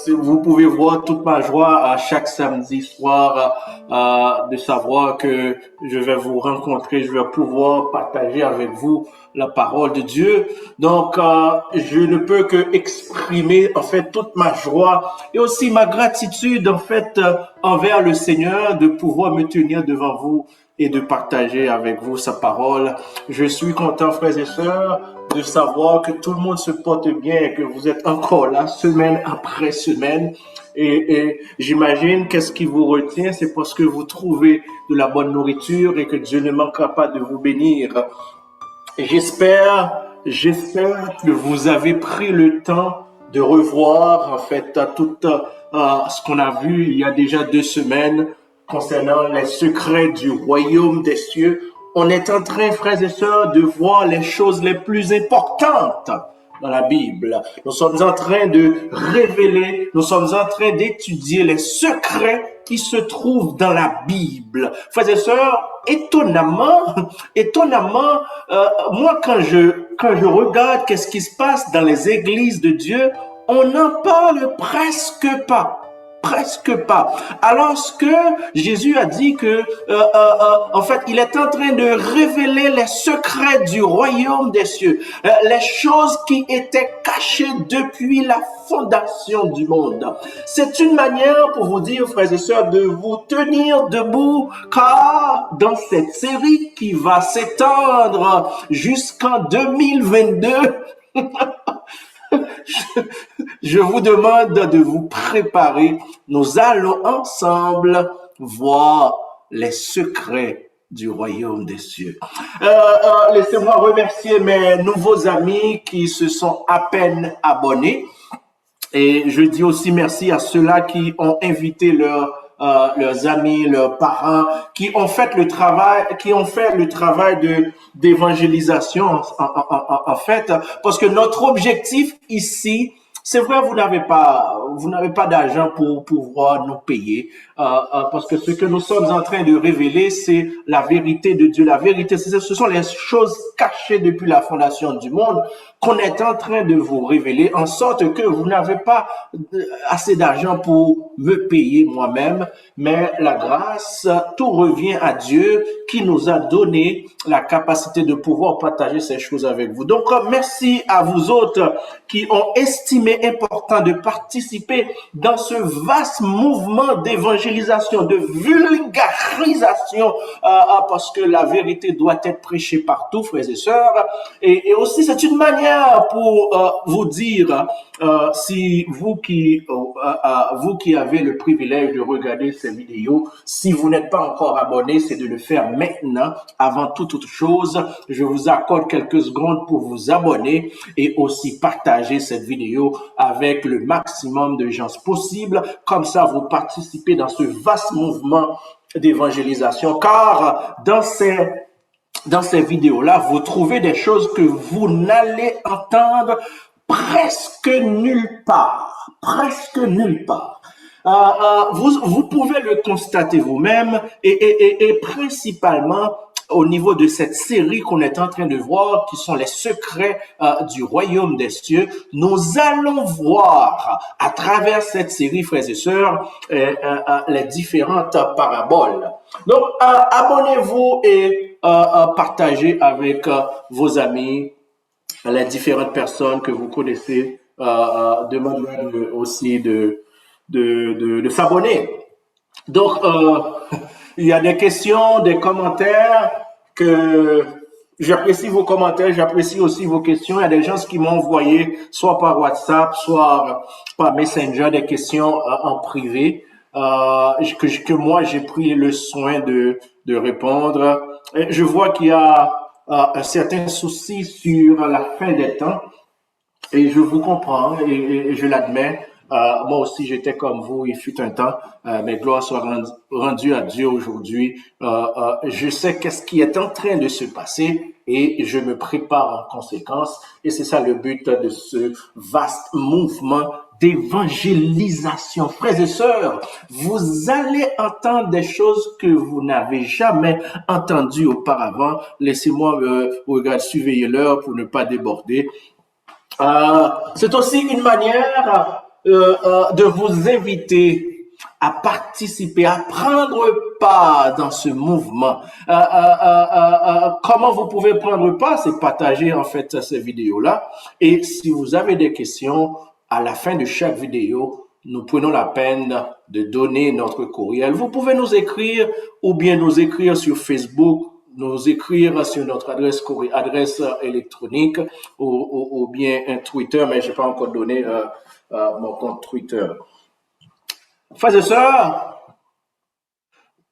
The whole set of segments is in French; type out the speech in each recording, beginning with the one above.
Vous pouvez voir toute ma joie à chaque samedi soir de savoir que je vais vous rencontrer, je vais pouvoir partager avec vous la parole de Dieu. Donc, je ne peux que exprimer en fait toute ma joie et aussi ma gratitude en fait envers le Seigneur de pouvoir me tenir devant vous et de partager avec vous sa parole. Je suis content, frères et sœurs, de savoir que tout le monde se porte bien et que vous êtes encore là semaine après semaine. Et j'imagine qu'est-ce qui vous retient, c'est parce que vous trouvez de la bonne nourriture et que Dieu ne manquera pas de vous bénir. J'espère que vous avez pris le temps de revoir en fait tout ce qu'on a vu il y a déjà 2 semaines concernant les secrets du royaume des cieux. On est en train, frères et sœurs, de voir les choses les plus importantes dans la Bible. Nous sommes en train de révéler, nous sommes en train d'étudier les secrets qui se trouvent dans la Bible. Frères et sœurs, étonnamment, moi quand je regarde qu'est-ce qui se passe dans les églises de Dieu, on n'en parle presque pas. Presque pas. Alors que Jésus a dit que, en fait, il est en train de révéler les secrets du royaume des cieux, les choses qui étaient cachées depuis la fondation du monde. C'est une manière pour vous dire, frères et sœurs, de vous tenir debout, car dans cette série qui va s'étendre jusqu'en 2022, je vous demande de vous préparer. Nous allons ensemble voir les secrets du royaume des cieux. Laissez-moi remercier mes nouveaux amis qui se sont à peine abonnés. Et je dis aussi merci à ceux-là qui ont invité leurs amis, leurs parents, qui ont fait le travail d'évangélisation en fait, parce que notre objectif ici, c'est vrai, vous n'avez pas d'argent pour pouvoir nous payer, parce que ce que nous sommes en train de révéler, c'est la vérité de Dieu. La vérité, ce sont les choses cachées depuis la fondation du monde qu'on est en train de vous révéler, en sorte que vous n'avez pas assez d'argent pour me payer moi-même, mais la grâce, tout revient à Dieu qui nous a donné la capacité de pouvoir partager ces choses avec vous. Donc, merci à vous autres qui ont estimé important de participer dans ce vaste mouvement d'évangélisation, de vulgarisation, parce que la vérité doit être prêchée partout, frères et sœurs. Et aussi, c'est une manière pour vous dire, si vous qui avez le privilège de regarder ces vidéos, si vous n'êtes pas encore abonné, c'est de le faire maintenant, avant toute autre chose. Je vous accorde quelques secondes pour vous abonner et aussi partager cette vidéo avec le maximum de gens possible. Comme ça, vous participez dans ce vaste mouvement d'évangélisation, car dans ces vidéos-là, vous trouvez des choses que vous n'allez entendre presque nulle part. Presque nulle part. Vous pouvez le constater vous-même et principalement au niveau de cette série qu'on est en train de voir, qui sont les secrets du royaume des cieux. Nous allons voir à travers cette série, frères et sœurs, les différentes paraboles. Donc, abonnez-vous et partagez avec vos amis, les différentes personnes que vous connaissez. Demandez aussi de s'abonner. Donc, il y a des questions, des commentaires que j'apprécie vos commentaires, j'apprécie aussi vos questions. Il y a des gens qui m'ont envoyé soit par WhatsApp, soit par Messenger des questions en privé que moi j'ai pris le soin de répondre. Et je vois qu'il y a un certain souci sur la fin des temps. Et je vous comprends et je l'admets. Moi aussi, j'étais comme vous, il fut un temps, mais gloire soit rendue à Dieu aujourd'hui. Je sais qu'est-ce qui est en train de se passer et je me prépare en conséquence. Et c'est ça le but de ce vaste mouvement d'évangélisation. Frères et sœurs, vous allez entendre des choses que vous n'avez jamais entendues auparavant. Laissez-moi regarder, surveiller l'heure pour ne pas déborder. C'est aussi une manière de vous inviter à participer, à prendre part dans ce mouvement. Comment vous pouvez prendre part? C'est partager en fait ces vidéos-là. Et si vous avez des questions, à la fin de chaque vidéo, nous prenons la peine de donner notre courriel. Vous pouvez nous écrire ou bien nous écrire sur Facebook, nous écrire sur notre adresse électronique ou bien un Twitter, mais je n'ai pas encore donné mon compte Twitter. Frères et sœurs,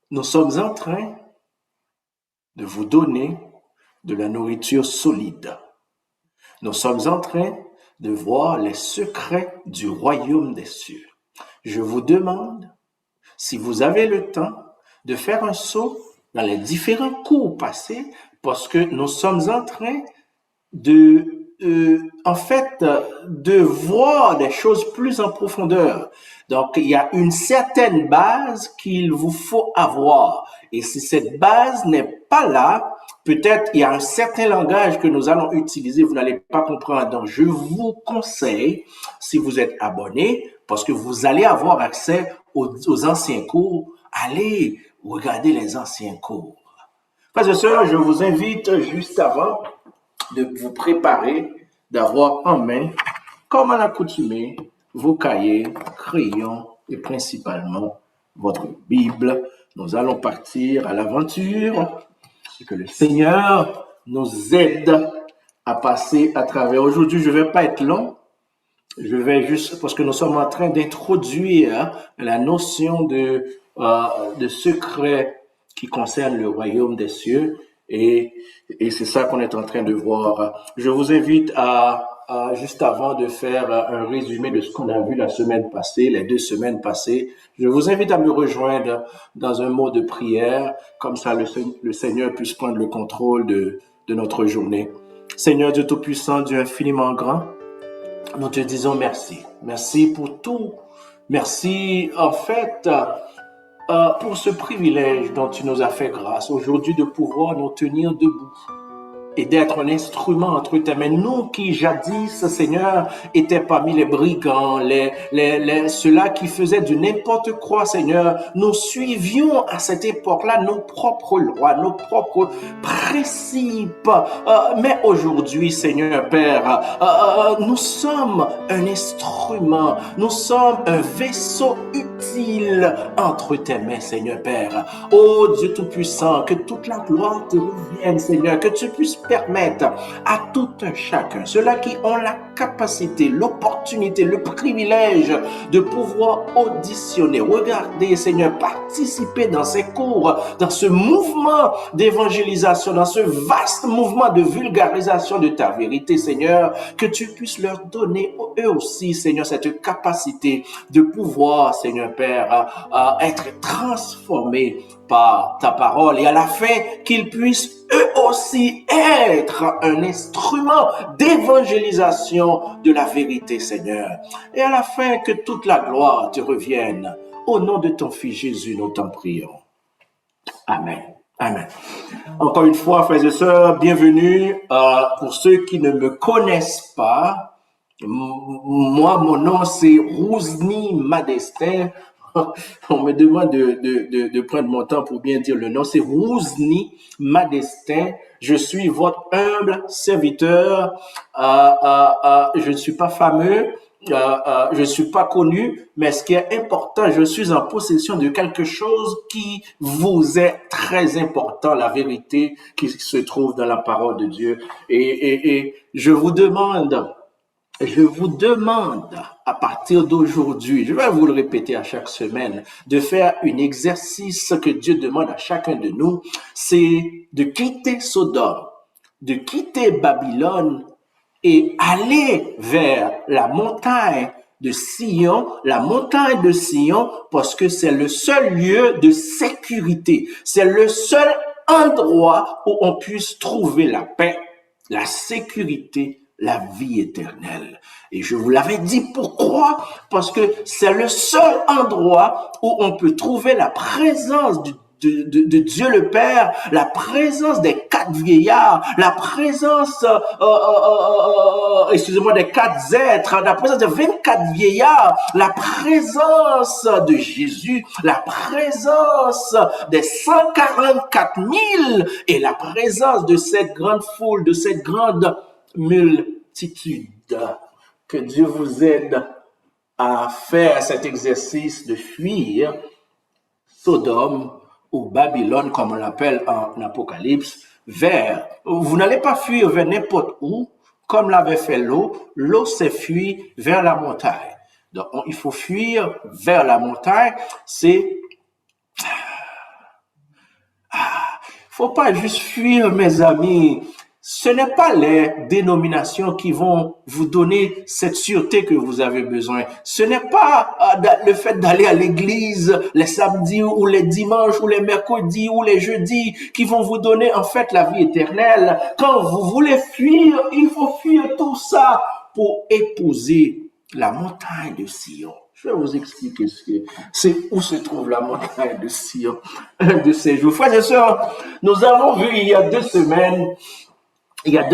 nous sommes en train de vous donner de la nourriture solide. Nous sommes en train de voir les secrets du royaume des cieux. Je vous demande, si vous avez le temps, de faire un saut dans les différents cours passés, parce que nous sommes en train de voir des choses plus en profondeur. Donc, il y a une certaine base qu'il vous faut avoir. Et si cette base n'est pas là, peut-être il y a un certain langage que nous allons utiliser, vous n'allez pas comprendre. Donc, je vous conseille, si vous êtes abonné, parce que vous allez avoir accès aux anciens cours, allez regarder les anciens cours. Frères et sœurs, je vous invite juste avant de vous préparer, d'avoir en main, comme à l'accoutumée, vos cahiers, crayons et principalement votre Bible. Nous allons partir à l'aventure et que le Seigneur nous aide à passer à travers. Aujourd'hui, je ne vais pas être long. Je vais juste, parce que nous sommes en train d'introduire la notion de secret qui concerne le royaume des cieux. Et c'est ça qu'on est en train de voir. Je vous invite juste avant de faire un résumé de ce qu'on a vu la semaine passée, les 2 semaines passées, je vous invite à me rejoindre dans un mot de prière, comme ça le Seigneur puisse prendre le contrôle de notre journée. Seigneur Dieu Tout-Puissant, Dieu infiniment grand, nous te disons merci. Merci pour tout. Merci en fait pour ce privilège dont tu nous as fait grâce aujourd'hui de pouvoir nous tenir debout et d'être un instrument entre tes mains. Nous qui jadis, Seigneur, étaient parmi les brigands, ceux-là qui faisaient du n'importe quoi, Seigneur, nous suivions à cette époque-là nos propres lois, nos propres principes. Mais aujourd'hui, Seigneur Père, nous sommes un instrument, nous sommes un vaisseau utile entre tes mains, Seigneur Père. Ô Dieu Tout-Puissant, que toute la gloire te revienne, Seigneur, que tu puisses permettre à tout un chacun, ceux-là qui ont la capacité, l'opportunité, le privilège de pouvoir auditionner, regarder, Seigneur, participer dans ces cours, dans ce mouvement d'évangélisation, dans ce vaste mouvement de vulgarisation de ta vérité, Seigneur, que tu puisses leur donner eux aussi, Seigneur, cette capacité de pouvoir, Seigneur Père, être transformés par ta parole et à la fin qu'ils puissent eux aussi être un instrument d'évangélisation de la vérité, Seigneur. Et à la fin que toute la gloire te revienne. Au nom de ton Fils Jésus, nous t'en prions. Amen. Amen. Encore une fois, frères et sœurs, bienvenue. Pour ceux qui ne me connaissent pas, moi, mon nom, c'est Rousni Madestin. On me demande de prendre mon temps pour bien dire le nom. C'est Rousni Madestin. Je suis votre humble serviteur. Je ne suis pas fameux. Je ne suis pas connu, mais ce qui est important, je suis en possession de quelque chose qui vous est très important, la vérité qui se trouve dans la parole de Dieu. Et je vous demande à partir d'aujourd'hui, je vais vous le répéter à chaque semaine, de faire un exercice que Dieu demande à chacun de nous, c'est de quitter Sodome, de quitter Babylone et aller vers la montagne de Sion, parce que c'est le seul lieu de sécurité, c'est le seul endroit où on puisse trouver la paix, la sécurité, la vie éternelle. Et je vous l'avais dit pourquoi? Parce que c'est le seul endroit où on peut trouver la présence du de Dieu le Père, la présence des 4 vieillards, la présence, excusez-moi, des 4 êtres, la présence de 24 vieillards, la présence de Jésus, la présence des 144 000 et la présence de cette grande foule, de cette grande multitude. Que Dieu vous aide à faire cet exercice de fuir Sodome ou Babylone, comme on l'appelle en Apocalypse, vous n'allez pas fuir vers n'importe où, comme l'avait fait l'eau. L'eau s'est fuie vers la montagne. Donc, il faut fuir vers la montagne. Faut pas juste fuir, mes amis. Ce n'est pas les dénominations qui vont vous donner cette sûreté que vous avez besoin. Ce n'est pas le fait d'aller à l'église les samedis ou les dimanches ou les mercredis ou les jeudis qui vont vous donner en fait la vie éternelle. Quand vous voulez fuir, il faut fuir tout ça pour épouser la montagne de Sion. Je vais vous expliquer c'est où se trouve la montagne de Sion de ces jours. Frères et sœurs, nous avons vu il y a 2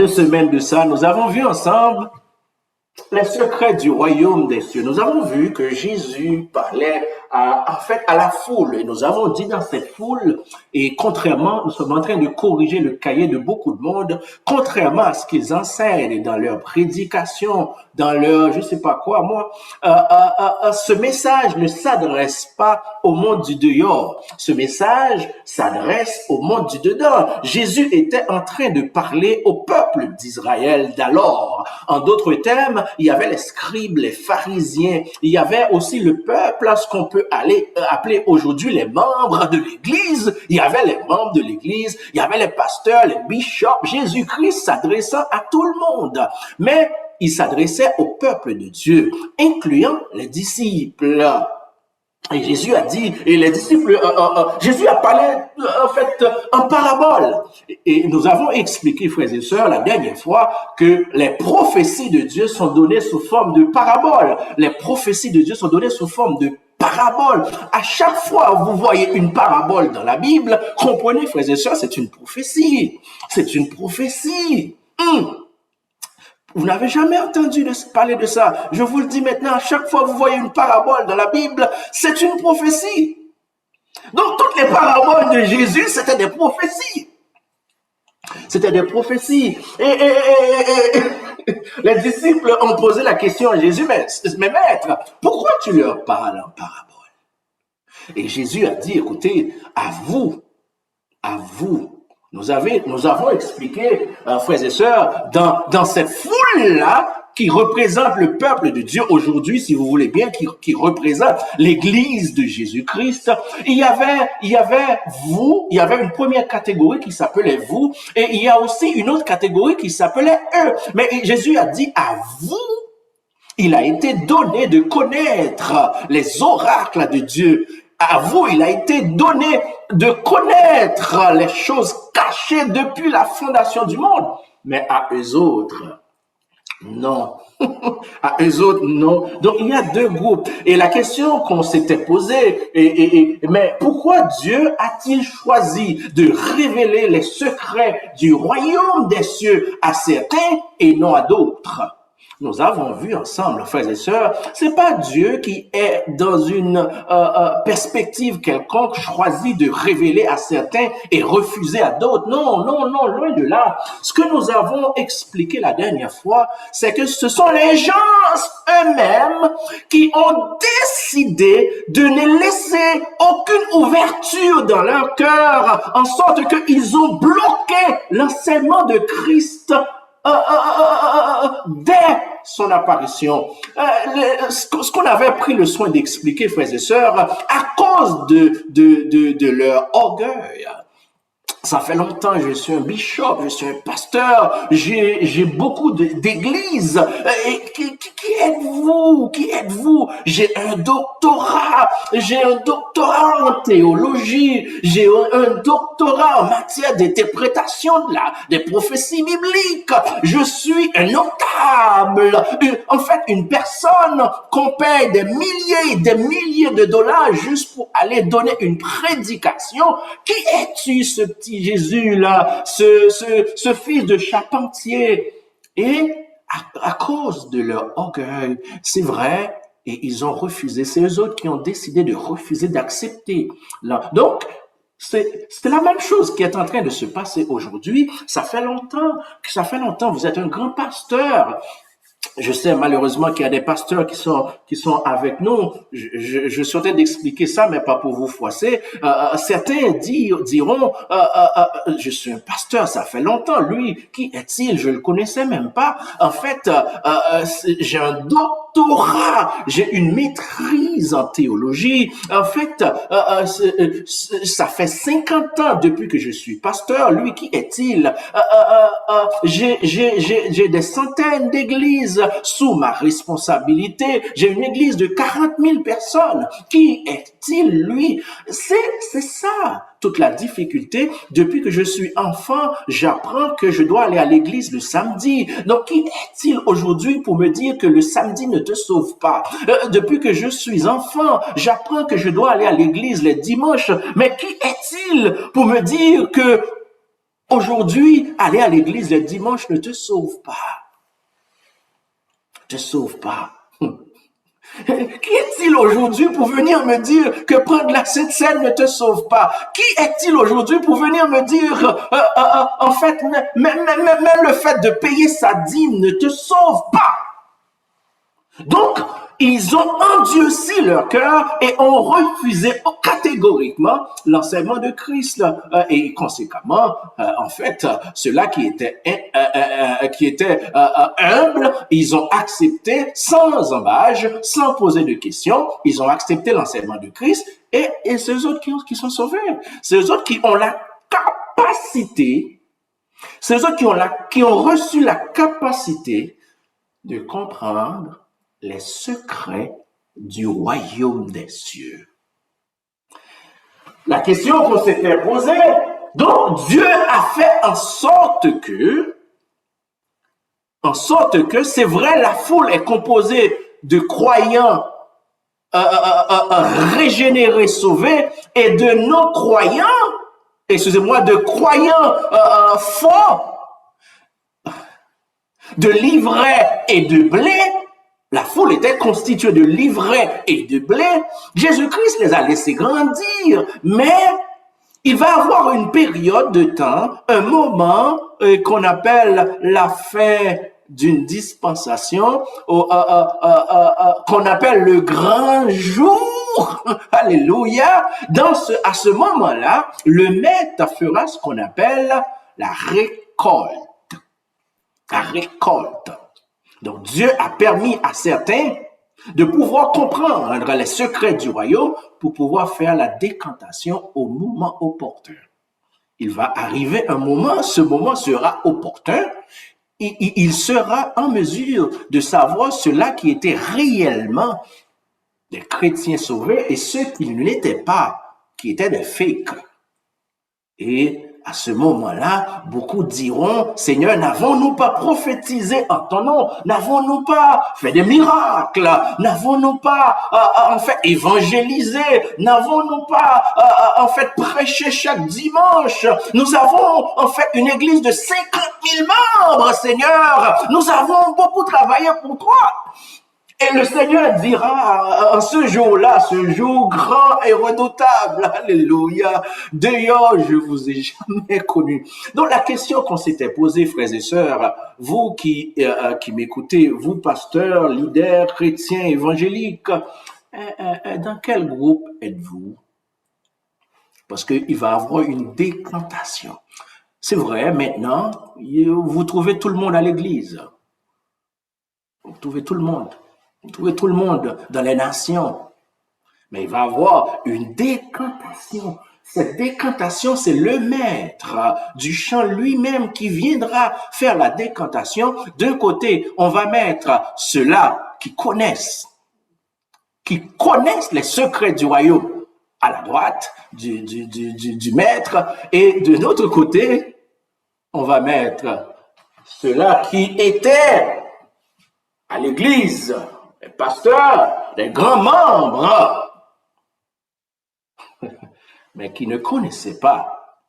semaines de ça, nous avons vu ensemble les secrets du royaume des cieux. Nous avons vu que Jésus parlait en fait à la foule. Et nous avons dit dans cette foule, et contrairement, nous sommes en train de corriger le cahier de beaucoup de monde, contrairement à ce qu'ils enseignent dans leur prédication, dans leur, je sais pas quoi, moi, ce message ne s'adresse pas au monde du dehors. Ce message s'adresse au monde du dedans. Jésus était en train de parler au peuple d'Israël d'alors. En d'autres termes, il y avait les scribes, les pharisiens, il y avait aussi le peuple, ce qu'on peut appeler aujourd'hui les membres de l'Église. Il y avait les membres de l'Église, il y avait les pasteurs, les bishops. Jésus-Christ s'adressant à tout le monde. Mais il s'adressait au peuple de Dieu, incluant les disciples. Et Jésus a dit, et les disciples, Jésus a parlé en fait en parabole. Et nous avons expliqué, frères et sœurs, la dernière fois, que les prophéties de Dieu sont données sous forme de parabole. Les prophéties de Dieu sont données sous forme de parabole. À chaque fois que vous voyez une parabole dans la Bible, comprenez, frères et sœurs, c'est une prophétie. C'est une prophétie. Vous n'avez jamais entendu parler de ça. Je vous le dis maintenant, à chaque fois que vous voyez une parabole dans la Bible, c'est une prophétie. Donc, toutes les paraboles de Jésus, c'était des prophéties. C'était des prophéties. Et les disciples ont posé la question à Jésus, mais maître, pourquoi tu leur parles en parabole? Et Jésus a dit, écoutez, à vous, nous avons expliqué, frères et sœurs, dans cette foule-là, qui représente le peuple de Dieu aujourd'hui, si vous voulez bien, qui représente l'Église de Jésus-Christ. Il y avait vous, il y avait une première catégorie qui s'appelait vous, et il y a aussi une autre catégorie qui s'appelait eux. Mais Jésus a dit à vous, il a été donné de connaître les oracles de Dieu. À vous, il a été donné de connaître les choses cachées depuis la fondation du monde. Mais à eux autres, non. À eux autres, non. Donc, il y a 2 groupes. Et la question qu'on s'était posée, mais pourquoi Dieu a-t-il choisi de révéler les secrets du royaume des cieux à certains et non à d'autres? Nous avons vu ensemble, frères et sœurs, c'est pas Dieu qui est dans une perspective quelconque choisi de révéler à certains et refuser à d'autres. Non, loin de là. Ce que nous avons expliqué la dernière fois, c'est que ce sont les gens eux-mêmes qui ont décidé de ne laisser aucune ouverture dans leur cœur, en sorte qu'ils ont bloqué l'enseignement de Christ dès son apparition. Ce qu'on avait pris le soin d'expliquer, frères et sœurs, à cause de leur orgueil, Ça fait longtemps, je suis un bishop, je suis un pasteur, j'ai beaucoup d'églises. Et qui êtes-vous? Qui êtes-vous? J'ai un doctorat en théologie, j'ai un doctorat en matière d'interprétation des prophéties bibliques. Je suis un notable, une personne qu'on paye des milliers de dollars juste pour aller donner une prédication. Qui es-tu, ce petit Jésus-là, ce fils de charpentier? Et à cause de leur orgueil, c'est vrai, et ils ont refusé. C'est eux autres qui ont décidé de refuser d'accepter. Donc, c'est la même chose qui est en train de se passer aujourd'hui. Ça fait longtemps, vous êtes un grand pasteur. Je sais malheureusement qu'il y a des pasteurs qui sont avec nous. Je suis en train d'expliquer ça, mais pas pour vous froisser. Certains diront, je suis un pasteur, ça fait longtemps. Lui, qui est-il? Je le connaissais même pas. En fait, j'ai un doctorat, j'ai une maîtrise en théologie. En fait, ça fait 50 ans depuis que je suis pasteur. Lui, qui est-il? J'ai des centaines d'églises sous ma responsabilité. J'ai une église de 40 000 personnes. Qui est-il, lui? C'est ça, toute la difficulté. Depuis que je suis enfant, j'apprends que je dois aller à l'église le samedi. Donc, qui est-il aujourd'hui pour me dire que le samedi ne te sauve pas? Depuis que je suis enfant, j'apprends que je dois aller à l'église les dimanches. Mais qui est-il pour me dire que aujourd'hui, aller à l'église le dimanche ne te sauve pas? Te sauve pas. Qui est-il aujourd'hui pour venir me dire que prendre la Sainte Seine ne te sauve pas? Qui est-il aujourd'hui pour venir me dire, en fait, même le fait de payer sa dîme ne te sauve pas? Donc, ils ont endurci leur cœur et ont refusé catégoriquement l'enseignement de Christ. Et conséquemment, en fait, ceux-là qui étaient humbles, ils ont accepté sans embâche, sans poser de questions, ils ont accepté l'enseignement de Christ et c'est eux autres qui sont sauvés. C'est eux autres qui ont la capacité, c'est eux autres qui ont reçu la capacité de comprendre les secrets du royaume des cieux. La question qu'on s'était posée, donc Dieu a fait en sorte c'est vrai, la foule est composée de croyants régénérés, sauvés, et de non-croyants, de croyants faux, de livrets et de blé. La foule était constituée de livrets et de blé. Jésus-Christ les a laissés grandir, mais il va avoir une période de temps, un moment qu'on appelle la fin d'une dispensation, qu'on appelle le grand jour. Alléluia. À ce moment-là, le maître fera ce qu'on appelle la récolte. La récolte. Donc, Dieu a permis à certains de pouvoir comprendre les secrets du royaume pour pouvoir faire la décantation au moment opportun. Il va arriver un moment, ce moment sera opportun, et il sera en mesure de savoir ceux-là qui étaient réellement des chrétiens sauvés et ceux qui ne l'étaient pas, qui étaient des fakes. Et à ce moment-là, beaucoup diront, Seigneur, n'avons-nous pas prophétisé en ton nom? N'avons-nous pas fait des miracles? N'avons-nous pas, évangélisé? N'avons-nous pas, prêché chaque dimanche? Nous avons, une église de 50 000 membres, Seigneur. Nous avons beaucoup travaillé pour toi. Et le Seigneur dira en ce jour-là, ce jour grand et redoutable, alléluia, d'ailleurs, je vous ai jamais connu. Donc la question qu'on s'était posée, frères et sœurs, vous qui m'écoutez, vous pasteurs, leaders, chrétiens, évangéliques, dans quel groupe êtes-vous? Parce qu'il va y avoir une décantation. C'est vrai, maintenant, vous trouvez tout le monde à l'église. Vous trouvez tout le monde. Vous trouvez tout le monde dans les nations. Mais il va y avoir une décantation. Cette décantation, c'est le maître du chant lui-même qui viendra faire la décantation. D'un côté, on va mettre ceux-là qui connaissent les secrets du royaume à la droite du maître, et de l'autre côté, on va mettre ceux-là qui étaient à l'église, les pasteurs, les grands membres, mais qui ne connaissaient pas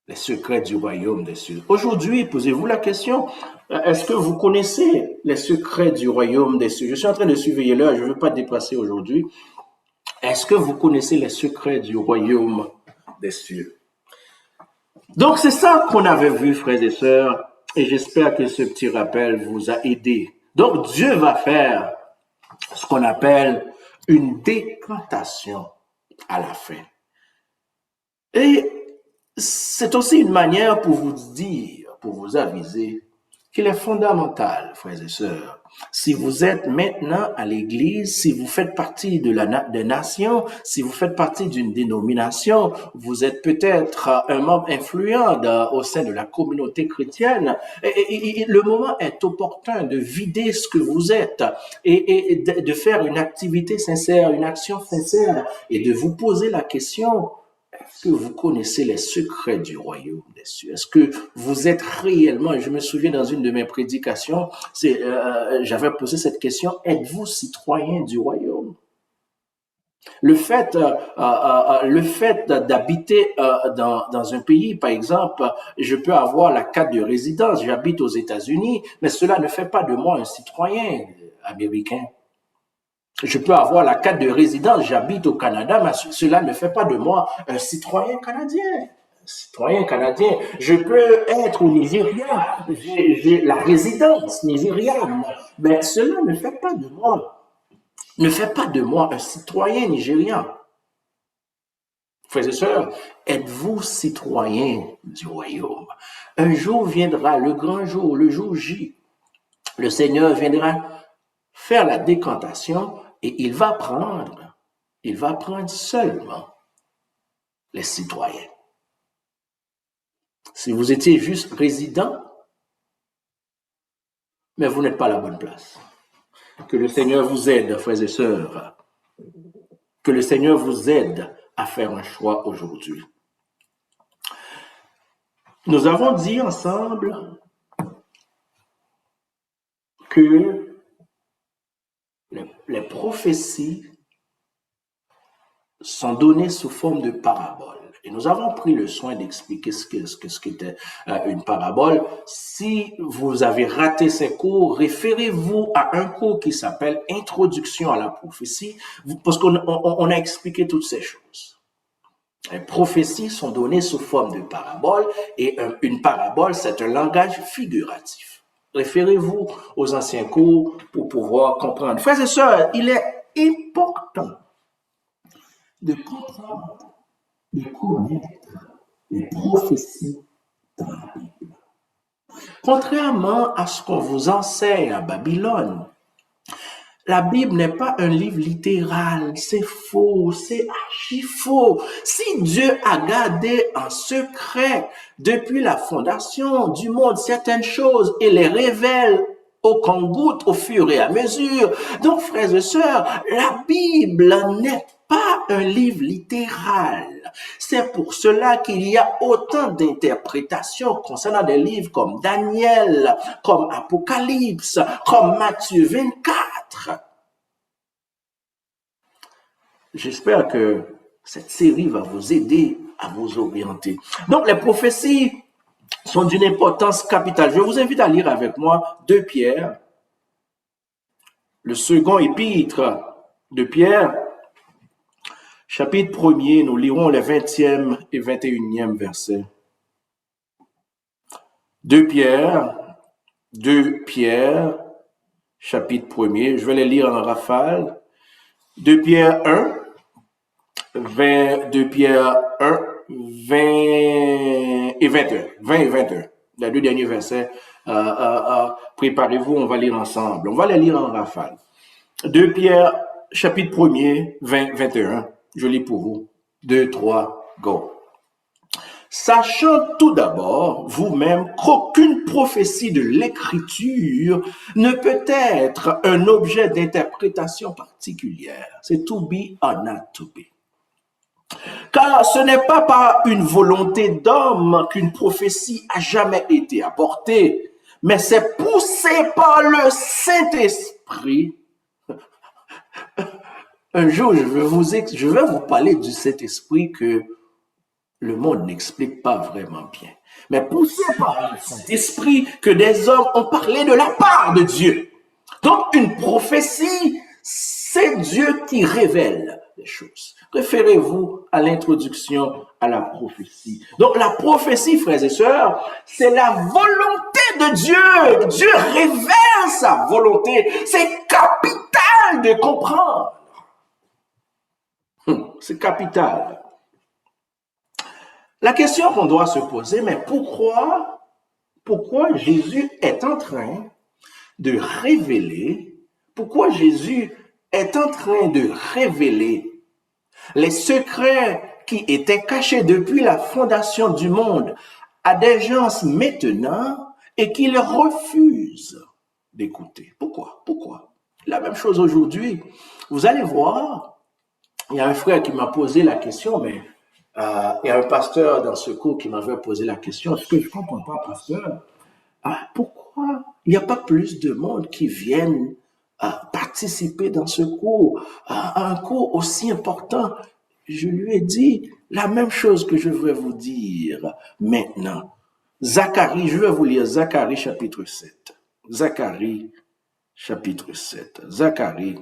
les secrets du royaume des cieux. Aujourd'hui, posez-vous la question, est-ce que vous connaissez les secrets du royaume des cieux? Je suis en train de surveiller l'heure, je ne veux pas dépasser aujourd'hui. Est-ce que vous connaissez les secrets du royaume des cieux? Donc, c'est ça qu'on avait vu, frères et sœurs, et j'espère que ce petit rappel vous a aidé. Donc, Dieu va faire ce qu'on appelle une décantation à la fin. Et c'est aussi une manière pour vous dire, pour vous aviser qu'il est fondamental, frères et sœurs. Si vous êtes maintenant à l'église, si vous faites partie des nations, si vous faites partie d'une dénomination, vous êtes peut-être un membre influent au sein de la communauté chrétienne, et le moment est opportun de vider ce que vous êtes et de faire une activité sincère, une action sincère, et de vous poser la question: est-ce que vous connaissez les secrets du royaume des cieux? Est-ce que vous êtes réellement, et je me souviens dans une de mes prédications, j'avais posé cette question: êtes-vous citoyen du royaume? Le fait d'habiter dans un pays, par exemple, je peux avoir la carte de résidence, j'habite aux États-Unis, mais cela ne fait pas de moi un citoyen américain. Je peux avoir la carte de résidence, j'habite au Canada, mais cela ne fait pas de moi un citoyen canadien. Je peux être au Nigeria, j'ai la résidence nigériane, mais cela ne fait pas de moi un citoyen nigérian. Frères et sœurs, êtes-vous citoyen du royaume? Un jour viendra, le grand jour, le jour J, le Seigneur viendra faire la décantation, et il va prendre seulement les citoyens. Si vous étiez juste résident, mais vous n'êtes pas à la bonne place. Que le Seigneur vous aide, frères et sœurs. Que le Seigneur vous aide à faire un choix aujourd'hui. Nous avons dit ensemble que les prophéties sont données sous forme de paraboles. Et nous avons pris le soin d'expliquer ce qu'était une parabole. Si vous avez raté ces cours, référez-vous à un cours qui s'appelle « Introduction à la prophétie », parce qu'on a expliqué toutes ces choses. Les prophéties sont données sous forme de paraboles, et une parabole, c'est un langage figuratif. Référez-vous aux anciens cours pour pouvoir comprendre. Frères et sœurs, il est important de comprendre, de connaître les prophéties dans la Bible. Contrairement à ce qu'on vous enseigne à Babylone, la Bible n'est pas un livre littéral, c'est faux, c'est archi faux. Si Dieu a gardé en secret depuis la fondation du monde certaines choses et les révèle au compte-gouttes au fur et à mesure, donc frères et sœurs, la Bible n'est pas un livre littéral. C'est pour cela qu'il y a autant d'interprétations concernant des livres comme Daniel, comme Apocalypse, comme Matthieu 24. J'espère que cette série va vous aider à vous orienter. Donc, les prophéties sont d'une importance capitale. Je vous invite à lire avec moi 2 Pierre, le second épître de Pierre, chapitre 1er, nous lirons les 20e et 21e versets. 2 Pierre, chapitre 1er, je vais les lire en rafale. 2 Pierre 1, 2 Pierre 1, 20 et 21. 20 et 21. Les 2 derniers versets. Préparez-vous, on va lire ensemble. On va les lire en rafale. 2 Pierre, chapitre 1er, 20, 21. Je lis pour vous. 2, 3, go. Sachant tout d'abord, vous-même, qu'aucune prophétie de l'Écriture ne peut être un objet d'interprétation particulière. C'est to be or not to be. Car ce n'est pas par une volonté d'homme qu'une prophétie a jamais été apportée, mais c'est poussé par le Saint-Esprit. Un jour, je vais vous parler du Saint-Esprit que le monde n'explique pas vraiment bien. Mais poussé par le Saint-Esprit que des hommes ont parlé de la part de Dieu. Donc, une prophétie, c'est Dieu qui révèle les choses. Référez-vous à l'introduction à la prophétie. Donc, la prophétie, frères et sœurs, c'est la volonté de Dieu. Dieu révèle sa volonté. C'est capital de comprendre. C'est capital. La question qu'on doit se poser, mais pourquoi Jésus est en train de révéler, pourquoi Jésus est en train de révéler les secrets qui étaient cachés depuis la fondation du monde à des gens maintenant et qu'ils refusent d'écouter. Pourquoi? La même chose aujourd'hui. Vous allez voir, il y a un frère qui m'a posé la question, mais il y a un pasteur dans ce cours qui m'avait posé la question, ce que je ne comprends pas, pasteur, pourquoi il n'y a pas plus de monde qui viennent participer dans ce cours, un cours aussi important? Je lui ai dit la même chose que je vais vous dire maintenant. Zacharie, je vais vous lire Zacharie chapitre 7. Zacharie chapitre 7. Zacharie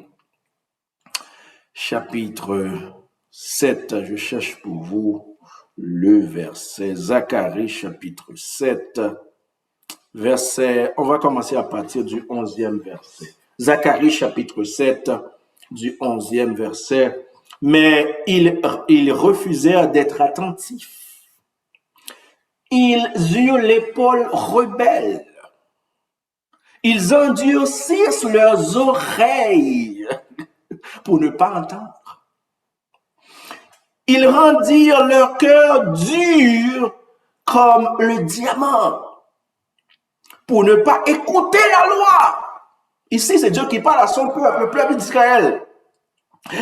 chapitre 7. Je cherche pour vous le verset. Zacharie chapitre 7. Verset, on va commencer à partir du 11e verset. Zacharie chapitre 7, du 11e verset. Mais ils refusèrent d'être attentifs. Ils eurent l'épaule rebelle. Ils endurcissent leurs oreilles pour ne pas entendre. Ils rendirent leur cœur dur comme le diamant pour ne pas écouter la loi. Ici, c'est Dieu qui parle à son peuple, le peuple d'Israël.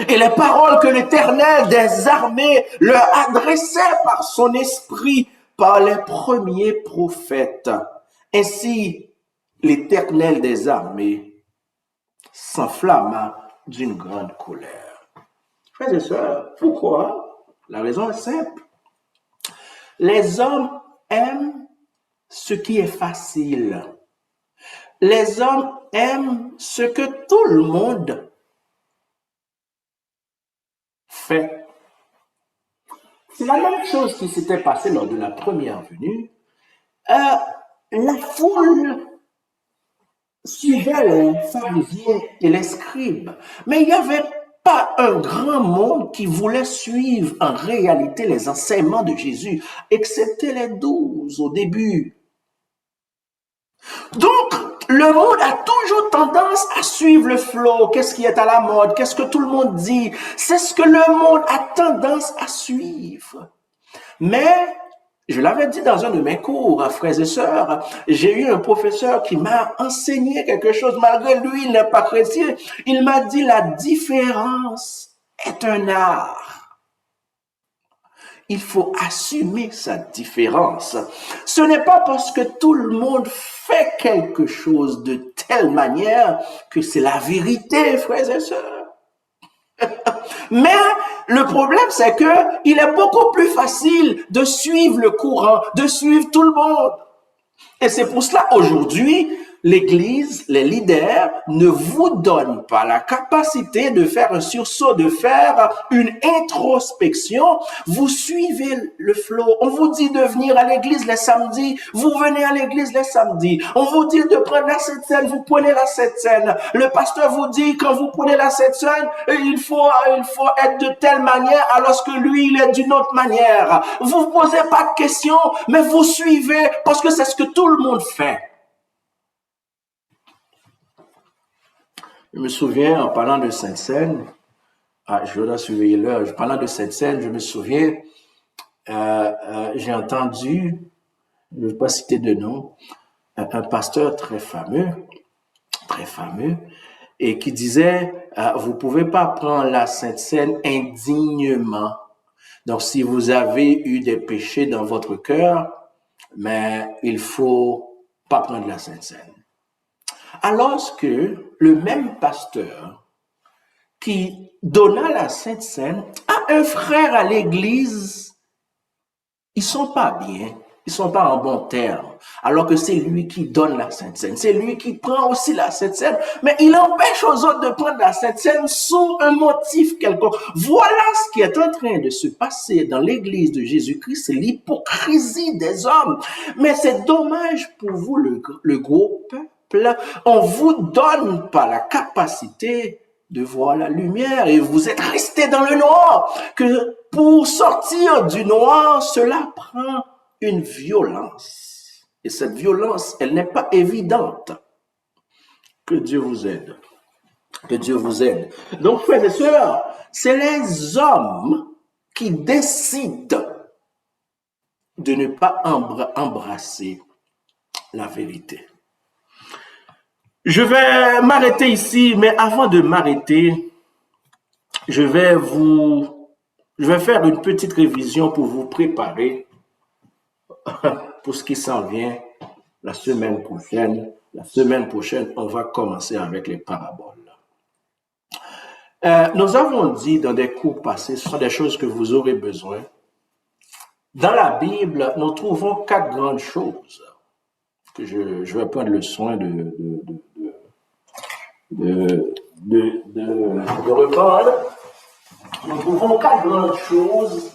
Et les paroles que l'Éternel des armées leur adressait par son esprit, par les premiers prophètes. Ainsi, l'Éternel des armées s'enflamma d'une grande colère. Frères et sœurs, pourquoi? La raison est simple. Les hommes aiment ce qui est facile. Les hommes aiment ce que tout le monde fait. C'est la même chose qui s'était passée lors de la première venue. La foule suivait les pharisiens et les scribes, mais il n'y avait pas un grand monde qui voulait suivre en réalité les enseignements de Jésus, excepté les 12 au début. Donc, le monde a toujours tendance à suivre le flow. Qu'est-ce qui est à la mode? Qu'est-ce que tout le monde dit? C'est ce que le monde a tendance à suivre. Mais, je l'avais dit dans un de mes cours, frères et sœurs, j'ai eu un professeur qui m'a enseigné quelque chose, malgré lui, il n'est pas chrétien. Il m'a dit la différence est un art. Il faut assumer sa différence. Ce n'est pas parce que tout le monde fait quelque chose de telle manière que c'est la vérité, frères et sœurs. Mais le problème, c'est que il est beaucoup plus facile de suivre le courant, de suivre tout le monde. Et c'est pour cela, aujourd'hui, l'Église, les leaders ne vous donnent pas la capacité de faire un sursaut, de faire une introspection. Vous suivez le flow. On vous dit de venir à l'Église les samedis, vous venez à l'Église les samedis. On vous dit de prendre la Sainte Seine, vous prenez la Sainte Seine. Le pasteur vous dit, quand vous prenez la Sainte Seine, il faut être de telle manière, alors que lui, il est d'une autre manière. Vous ne posez pas de questions, mais vous suivez parce que c'est ce que tout le monde fait. Je me souviens, en parlant de Sainte Seine, Je dois surveiller l'heure. Pendant de cette scène, je me souviens, j'ai entendu, je ne vais pas citer de nom, un pasteur très fameux, et qui disait, vous pouvez pas prendre la Sainte Seine indignement. Donc, si vous avez eu des péchés dans votre cœur, mais il faut pas prendre la Sainte Seine. Alors que le même pasteur qui donna la Sainte Seine à un frère à l'église, ils sont pas bien, ils sont pas en bon terme. Alors que c'est lui qui donne la Sainte Seine, c'est lui qui prend aussi la Sainte Seine, mais il empêche aux autres de prendre la Sainte Seine sous un motif quelconque. Voilà ce qui est en train de se passer dans l'église de Jésus-Christ, c'est l'hypocrisie des hommes. Mais c'est dommage pour vous, le gros peuple, on vous donne pas la capacité de voir la lumière et vous êtes resté dans le noir. Que pour sortir du noir, cela prend une violence. Et cette violence, elle n'est pas évidente. Que Dieu vous aide. Que Dieu vous aide. Donc, frères et sœurs, c'est les hommes qui décident de ne pas embrasser la vérité. Je vais m'arrêter ici, mais avant de m'arrêter, je vais faire une petite révision pour vous préparer pour ce qui s'en vient la semaine prochaine. La semaine prochaine, on va commencer avec les paraboles. Nous avons dit dans des cours passés, ce sont des choses que vous aurez besoin. Dans la Bible, nous trouvons 4 grandes choses que je vais prendre le soin de reprendre. Nous trouvons 4 grandes choses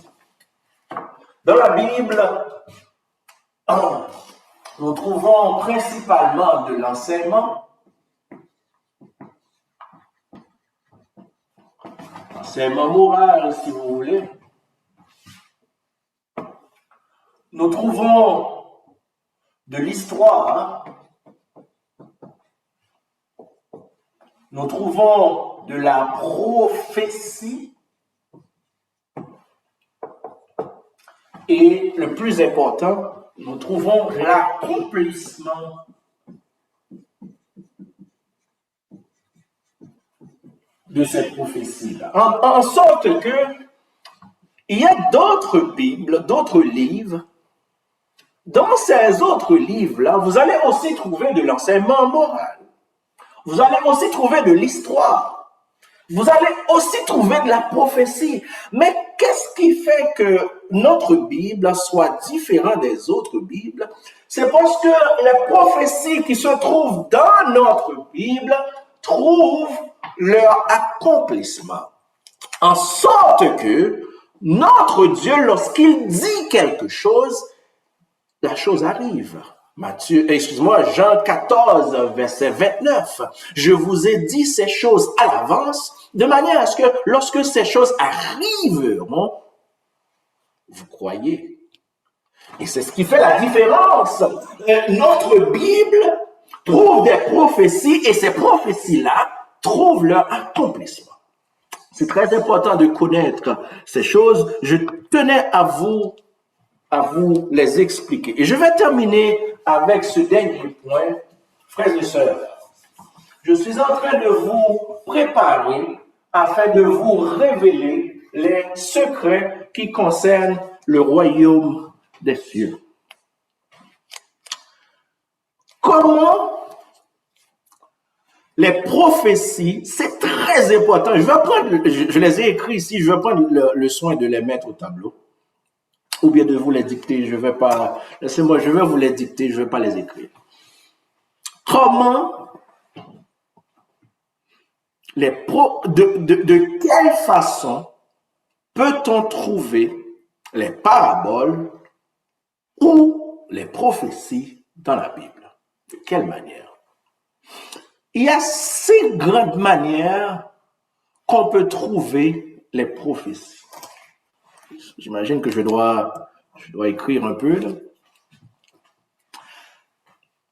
dans la Bible. Nous trouvons principalement de l'enseignement. Enseignement moral, si vous voulez. Nous trouvons de l'histoire. Nous trouvons de la prophétie. Et le plus important, nous trouvons l'accomplissement de cette prophétie-là. En sorte que il y a d'autres Bibles, d'autres livres. Dans ces autres livres-là, vous allez aussi trouver de l'enseignement moral. Vous allez aussi trouver de l'histoire. Vous allez aussi trouver de la prophétie. Mais qu'est-ce qui fait que notre Bible soit différente des autres Bibles? C'est parce que les prophéties qui se trouvent dans notre Bible trouvent leur accomplissement. En sorte que notre Dieu, lorsqu'il dit quelque chose, la chose arrive. Jean 14, verset 29. Je vous ai dit ces choses à l'avance, de manière à ce que lorsque ces choses arriveront, vous croyez. Et c'est ce qui fait la différence. Notre Bible trouve des prophéties et ces prophéties-là trouvent leur accomplissement. C'est très important de connaître ces choses. Je tenais à vous les expliquer. Et je vais terminer avec ce dernier point, frères et sœurs. Je suis en train de vous préparer afin de vous révéler les secrets qui concernent le royaume des cieux. Comment les prophéties, c'est très important. Je les ai écrits ici, je vais prendre le soin de les mettre au tableau. Ou bien de vous les dicter, je vais vous les dicter, je ne vais pas les écrire. Comment, de quelle façon peut-on trouver les paraboles ou les prophéties dans la Bible? De quelle manière? Il y a 6 grandes manières qu'on peut trouver les prophéties. J'imagine que je dois écrire un peu. Là.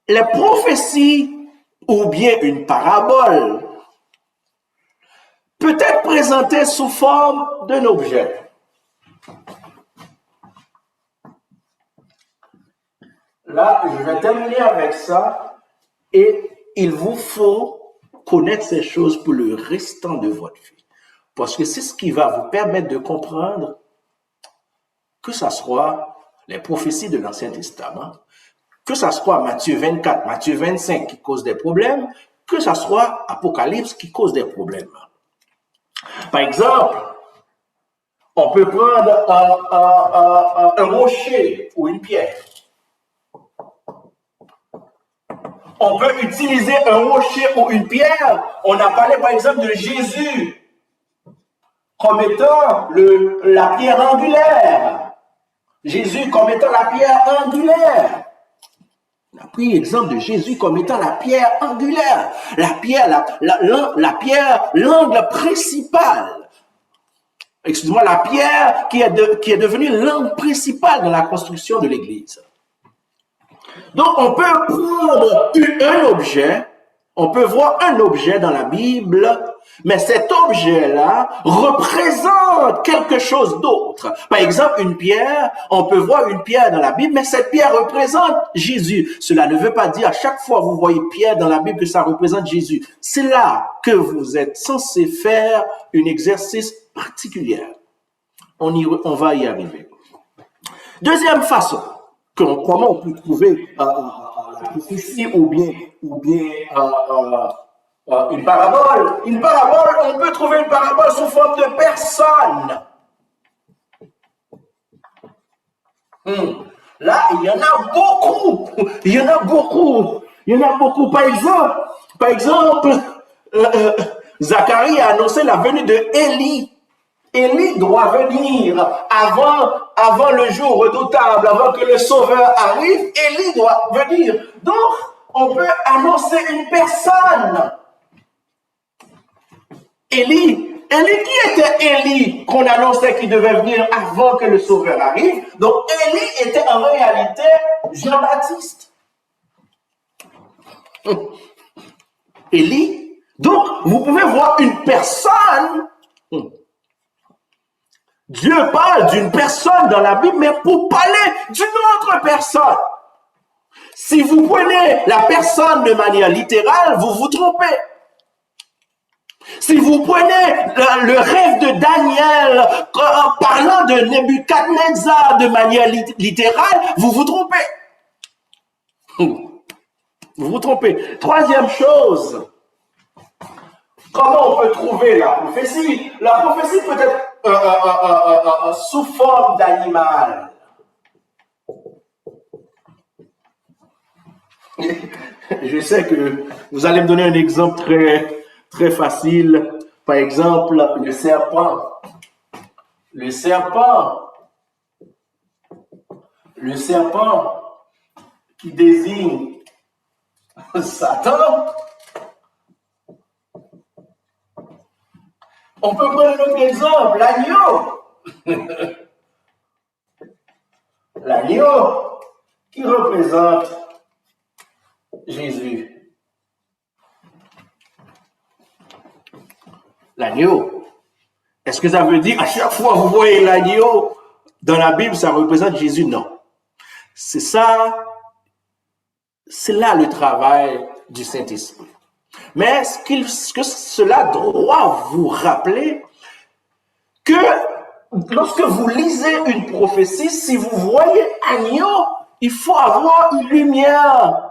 Les prophéties ou bien une parabole peut être présenté sous forme d'un objet. Là, je vais terminer avec ça et il vous faut connaître ces choses pour le restant de votre vie. Parce que c'est ce qui va vous permettre de comprendre que ça soit les prophéties de l'Ancien Testament, que ça soit Matthieu 24, Matthieu 25 qui cause des problèmes, que ça soit Apocalypse qui cause des problèmes. Par exemple, on peut prendre un rocher ou une pierre. On peut utiliser un rocher ou une pierre. On a parlé par exemple de Jésus comme étant la pierre angulaire. Jésus comme étant la pierre angulaire. On a pris l'exemple de Jésus comme étant la pierre angulaire. La pierre, l'angle principal. Excusez-moi, la pierre qui est devenue l'angle principal de la construction de l'Église. Donc, on peut prendre un objet, on peut voir un objet dans la Bible, mais cet objet-là représente quelque chose d'autre. Par exemple, une pierre, on peut voir une pierre dans la Bible, mais cette pierre représente Jésus. Cela ne veut pas dire à chaque fois que vous voyez pierre dans la Bible que ça représente Jésus. C'est là que vous êtes censé faire un exercice particulier. On va y arriver. Deuxième façon. Comment on peut trouver la prophétie ou bien une parabole. Une parabole, on peut trouver une parabole sous forme de personne. Là, il y en a beaucoup. Il y en a beaucoup. Il y en a beaucoup. Par exemple, Zacharie a annoncé la venue de Élie. Élie doit venir avant le jour redoutable, avant que le Sauveur arrive. Élie doit venir. Donc, on peut annoncer une personne. Élie. Qui était Élie qu'on annonçait qu'il devait venir avant que le Sauveur arrive? Donc, Élie était en réalité Jean-Baptiste. Élie. Donc, vous pouvez voir une personne. Dieu parle d'une personne dans la Bible, mais pour parler d'une autre personne. Si vous prenez la personne de manière littérale, vous vous trompez. Si vous prenez le rêve de Daniel parlant de Nebuchadnezzar de manière littérale, vous vous trompez. Vous vous trompez. Troisième chose, comment on peut trouver la prophétie? La prophétie peut être sous forme d'animal. Je sais que vous allez me donner un exemple très facile. Par exemple, le serpent. Le serpent qui désigne Satan. On peut prendre un autre exemple, l'agneau. L'agneau qui représente Jésus. L'agneau. Est-ce que ça veut dire à chaque fois que vous voyez l'agneau dans la Bible, ça représente Jésus? Non. C'est ça, c'est là le travail du Saint-Esprit. Mais ce que cela doit vous rappeler que lorsque vous lisez une prophétie, si vous voyez agneau, il faut avoir une lumière.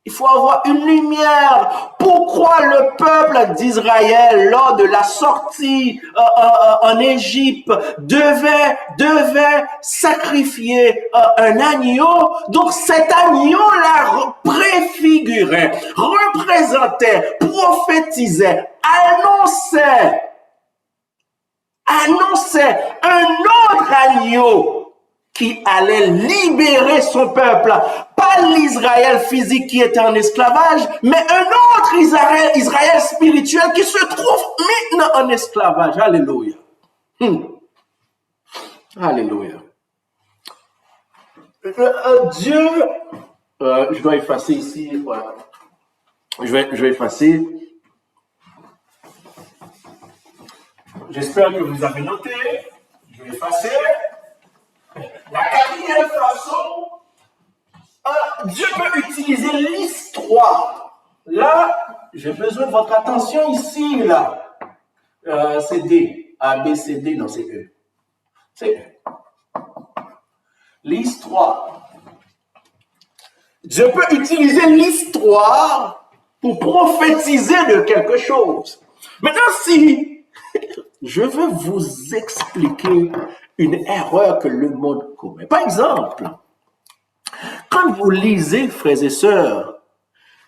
Il faut avoir une lumière. Pourquoi le peuple d'Israël, lors de la sortie en Égypte, devait sacrifier un agneau? Donc cet agneau-là préfigurait, représentait, prophétisait, annonçait un autre agneau qui allait libérer son peuple. Pas l'Israël physique qui était en esclavage, mais un autre Israël spirituel qui se trouve maintenant en esclavage. Alléluia. Alléluia. Dieu, je dois effacer ici. Voilà. Je vais effacer. j'espère que vous avez noté. Je vais effacer. La quatrième façon, Dieu peut utiliser l'histoire. Là, j'ai besoin de votre attention ici, là. C'est D. A, B, C, D, non, c'est E. C'est E. L'histoire. Dieu peut utiliser l'histoire pour prophétiser de quelque chose. Maintenant, si je veux vous expliquer une erreur que le monde commet. Par exemple, quand vous lisez, frères et sœurs,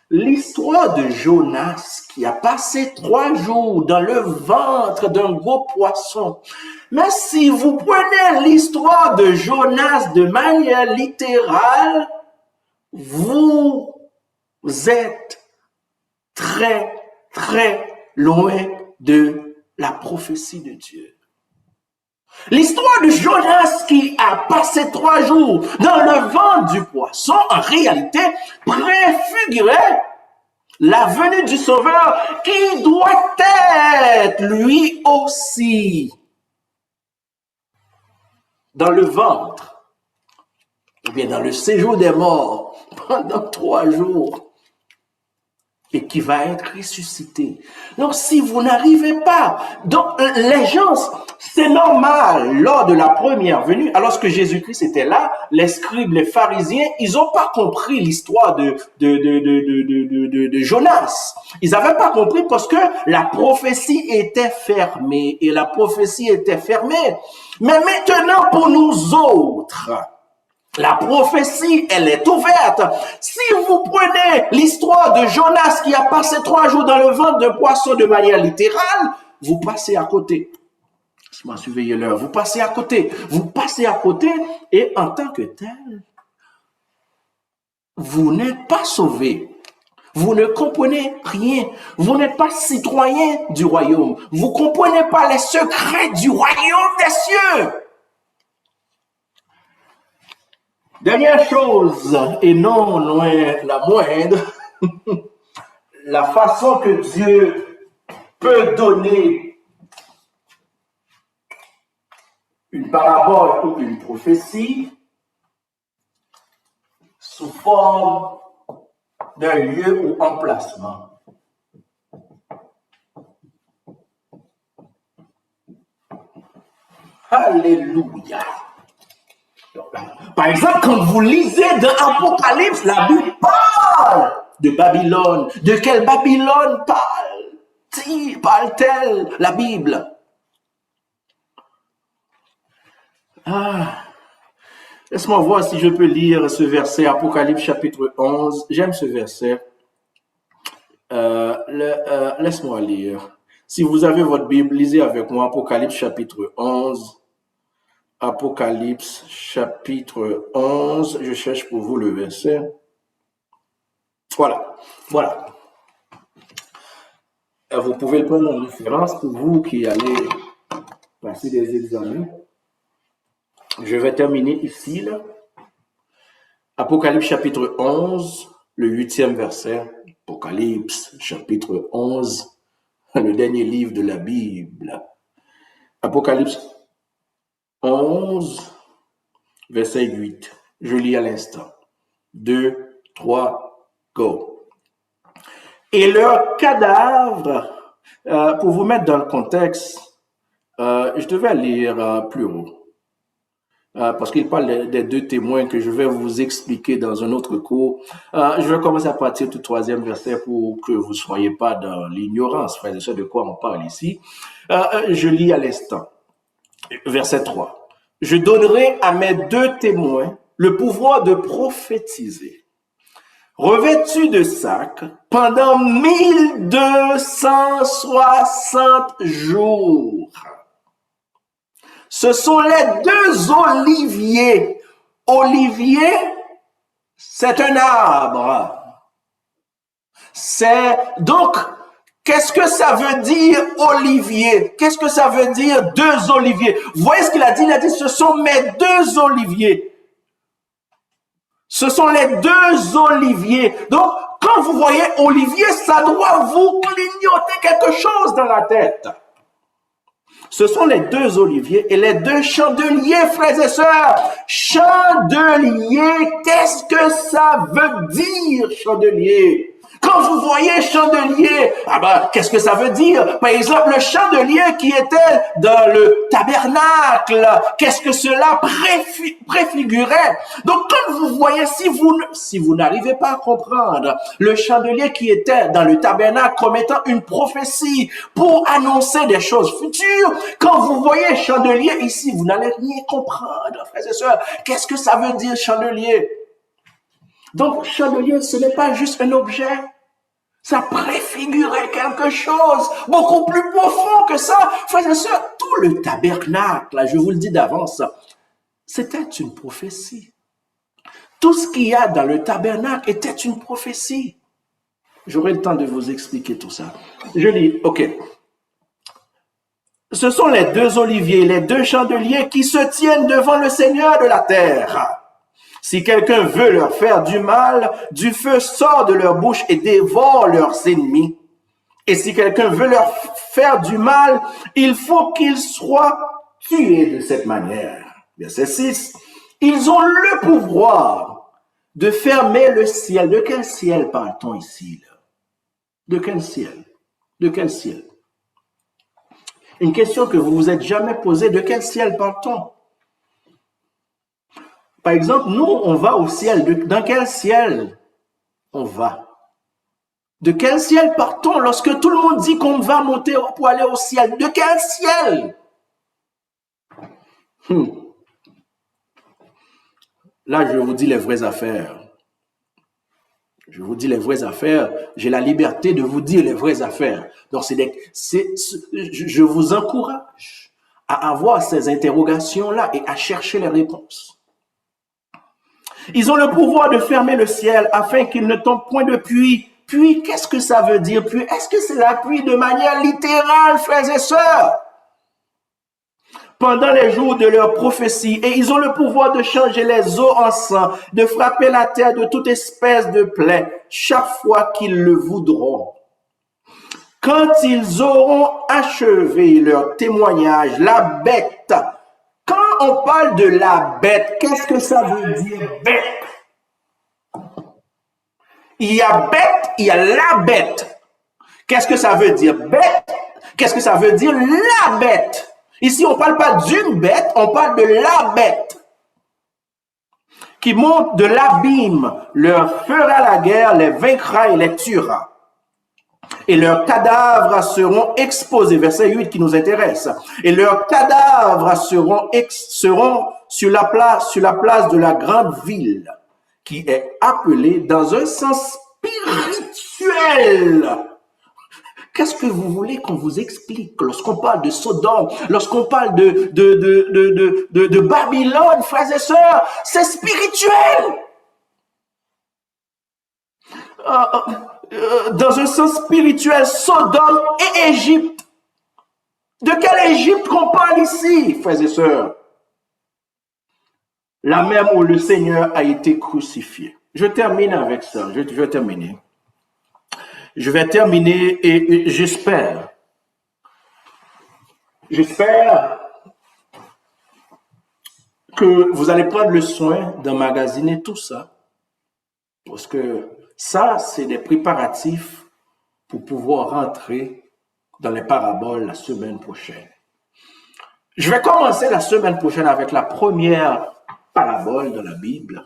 l'histoire de Jonas qui a passé 3 jours dans le ventre d'un gros poisson. Mais si vous prenez l'histoire de Jonas de manière littérale, vous êtes très, très loin de la prophétie de Dieu. L'histoire de Jonas qui a passé 3 jours dans le ventre du poisson, en réalité, préfigurait la venue du Sauveur qui doit être lui aussi dans le ventre, ou bien dans le séjour des morts pendant 3 jours. Et qui va être ressuscité. Donc, si vous n'arrivez pas, donc les gens, c'est normal, lors de la première venue, alors que Jésus-Christ était là, les scribes, les pharisiens, ils n'ont pas compris l'histoire de Jonas. Ils n'avaient pas compris parce que la prophétie était fermée, et la prophétie était fermée. Mais maintenant, pour nous autres, la prophétie, elle est ouverte. Si vous prenez l'histoire de Jonas qui a passé 3 jours dans le ventre d'un poisson de manière littérale, vous passez à côté. Laisse-moi surveiller l'heure. Vous passez à côté. Vous passez à côté et en tant que tel, vous n'êtes pas sauvé. Vous ne comprenez rien. Vous n'êtes pas citoyen du royaume. Vous ne comprenez pas les secrets du royaume des cieux. Dernière chose, et non loin la moindre, la façon que Dieu peut donner une parabole ou une prophétie sous forme d'un lieu ou emplacement. Alléluia. Par exemple, quand vous lisez dans Apocalypse, la Bible parle de Babylone. De quelle Babylone parle-t-elle, la Bible? Laisse-moi voir si je peux lire ce verset, Apocalypse chapitre 11. J'aime ce verset. Laisse-moi lire. Si vous avez votre Bible, lisez avec moi Apocalypse chapitre 11. Apocalypse chapitre 11, je cherche pour vous le verset. Voilà. Vous pouvez le prendre en référence pour vous qui allez passer des examens. Je vais terminer ici, là. Apocalypse chapitre 11, le 8e verset. Apocalypse chapitre 11, le dernier livre de la Bible. Apocalypse 11, verset 8. Je lis à l'instant. 2, 3, go. Et leurs cadavres, pour vous mettre dans le contexte, je devais lire plus haut. Parce qu'il parle des 2 témoins que je vais vous expliquer dans un autre cours. Je vais commencer à partir du 3e verset pour que vous ne soyez pas dans l'ignorance, frères et sœurs, de quoi on parle ici. Je lis à l'instant. Verset 3. Je donnerai à mes 2 témoins le pouvoir de prophétiser, revêtus de sacs, pendant 1260 jours. Ce sont les 2 oliviers. Olivier, c'est un arbre. Donc, qu'est-ce que ça veut dire olivier? Qu'est-ce que ça veut dire 2 oliviers? Vous voyez ce qu'il a dit? Il a dit, ce sont mes 2 oliviers. Ce sont les 2 oliviers. Donc, quand vous voyez olivier, ça doit vous clignoter quelque chose dans la tête. Ce sont les deux oliviers et les deux chandeliers, frères et sœurs. Chandelier, qu'est-ce que ça veut dire, chandelier? Quand vous voyez chandelier, qu'est-ce que ça veut dire? Par exemple, le chandelier qui était dans le tabernacle, qu'est-ce que cela préfigurait? Donc, quand vous voyez, si vous n'arrivez pas à comprendre le chandelier qui était dans le tabernacle comme étant une prophétie pour annoncer des choses futures, quand vous voyez chandelier ici, vous n'allez rien comprendre, frères et sœurs. Qu'est-ce que ça veut dire, chandelier? Donc, chandelier, ce n'est pas juste un objet. Ça préfigurait quelque chose beaucoup plus profond que ça. Frères et sœurs, tout le tabernacle, là, je vous le dis d'avance, c'était une prophétie. Tout ce qu'il y a dans le tabernacle était une prophétie. J'aurai le temps de vous expliquer tout ça. Je lis, ok. Ce sont les deux oliviers, les deux chandeliers qui se tiennent devant le Seigneur de la terre. Si quelqu'un veut leur faire du mal, du feu sort de leur bouche et dévore leurs ennemis. Et si quelqu'un veut leur faire du mal, il faut qu'ils soient tués de cette manière. Verset 6. Ils ont le pouvoir de fermer le ciel. De quel ciel parle-t-on ici, là? De quel ciel? De quel ciel? Une question que vous vous êtes jamais posée, de quel ciel parle-t-on? Par exemple, nous, on va au ciel. Dans quel ciel on va? De quel ciel partons lorsque tout le monde dit qu'on va monter pour aller au ciel? De quel ciel? Là, je vous dis les vraies affaires. Je vous dis les vraies affaires. J'ai la liberté de vous dire les vraies affaires. Donc, je vous encourage à avoir ces interrogations-là et à chercher les réponses. Ils ont le pouvoir de fermer le ciel afin qu'il ne tombe point de pluie. Pluie, qu'est-ce que ça veut dire? Pluie, est-ce que c'est la pluie de manière littérale, frères et sœurs? Pendant les jours de leur prophétie, et ils ont le pouvoir de changer les eaux en sang, de frapper la terre de toute espèce de plaie, chaque fois qu'ils le voudront. Quand ils auront achevé leur témoignage, la bête, quand on parle de la bête, qu'est-ce que ça veut dire bête? Il y a bête, il y a la bête. Qu'est-ce que ça veut dire bête? Qu'est-ce que ça veut dire la bête? Ici, on ne parle pas d'une bête, on parle de la bête qui monte de l'abîme, leur fera la guerre, les vaincra et les tuera. Et leurs cadavres seront exposés, verset 8 qui nous intéresse, et leurs cadavres seront sur la place de la grande ville, qui est appelée dans un sens spirituel. Qu'est-ce que vous voulez qu'on vous explique lorsqu'on parle de Sodome, lorsqu'on parle de Babylone, frères et sœurs? C'est spirituel. Dans un sens spirituel, Sodome et Égypte. De quelle Égypte qu'on parle ici, frères et sœurs? La même où le Seigneur a été crucifié. Je termine avec ça. Je vais terminer. Je vais terminer et j'espère que vous allez prendre le soin d'emmagasiner tout ça. Parce que ça, c'est des préparatifs pour pouvoir rentrer dans les paraboles la semaine prochaine. Je vais commencer la semaine prochaine avec la première parabole de la Bible.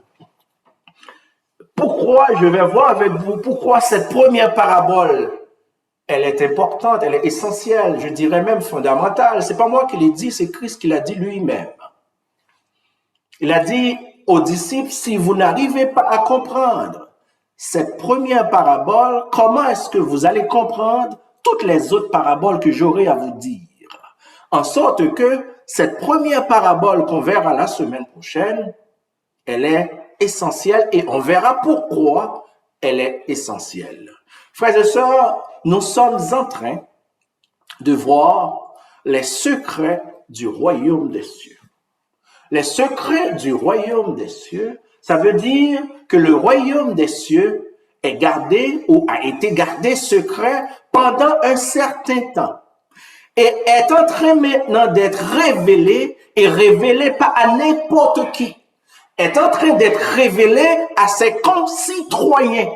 Pourquoi, je vais voir avec vous, pourquoi cette première parabole, elle est importante, elle est essentielle, je dirais même fondamentale. C'est pas moi qui l'ai dit, c'est Christ qui l'a dit lui-même. Il a dit aux disciples, si vous n'arrivez pas à comprendre cette première parabole, comment est-ce que vous allez comprendre toutes les autres paraboles que j'aurai à vous dire? En sorte que cette première parabole qu'on verra la semaine prochaine, elle est essentielle et on verra pourquoi elle est essentielle. Frères et sœurs, nous sommes en train de voir les secrets du royaume des cieux. Les secrets du royaume des cieux, ça veut dire que le royaume des cieux est gardé ou a été gardé secret pendant un certain temps. et est en train maintenant d'être révélé et révélé pas à n'importe qui, est en train d'être révélé à ses concitoyens,